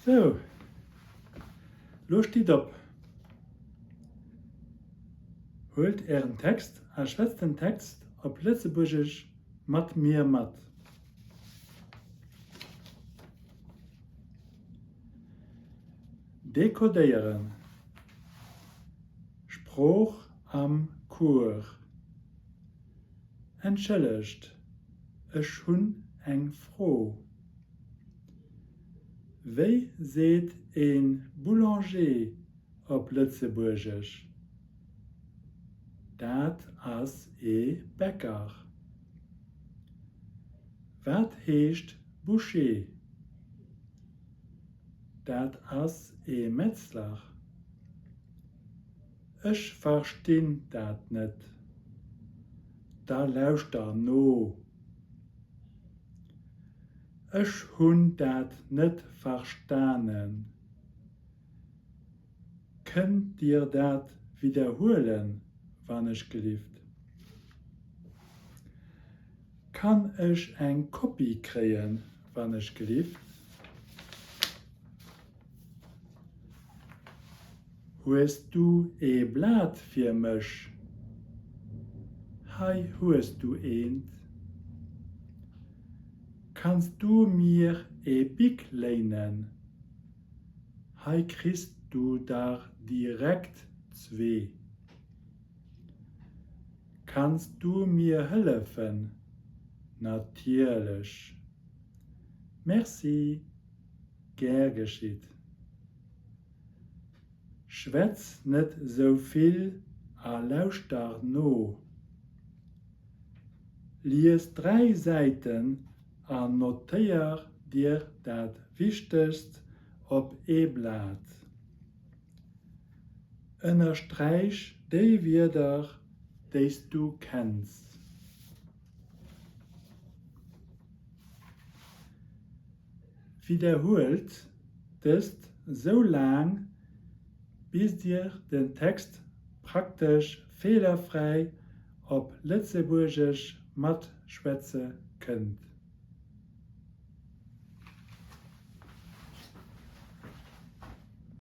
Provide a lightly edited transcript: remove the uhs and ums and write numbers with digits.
So, los steht op. Holt einen Text, schwätzt den Text op Lützeburgisch mat mir mat. Dekodieren. Spruch am Kur. Entschuldigt, ech hunn eng froh. Wéi seet een Boulanger op Lützeburgisch? Dat ass e Bäcker. Wat heescht Boucher? Dat ass e Metzler. Ech verstinn dat net. Da lauschter no. Ech hunn dat net verstanen. Könnt dir dat wiederholen, wann ich gelieft? Kann ich eng Kopie kreen, wann ich gelieft? Huest du e Blatt fir mech? Hei huest du eend? Kannst du mir e Bik leinen? Hei kriegst du da direkt 2. Kannst du mir helfen? Natürlich. Merci. Gern geschieht. Schwätz net so viel, lauschter no. Lies 3 Seiten an notéier dir dat Wichtigst op e Blatt. Unterstreich die Wörter, die du kennst. Wiederholt das so lang, bis dir den Text praktisch fehlerfrei op Lützeburgisch mat schwätze könnt.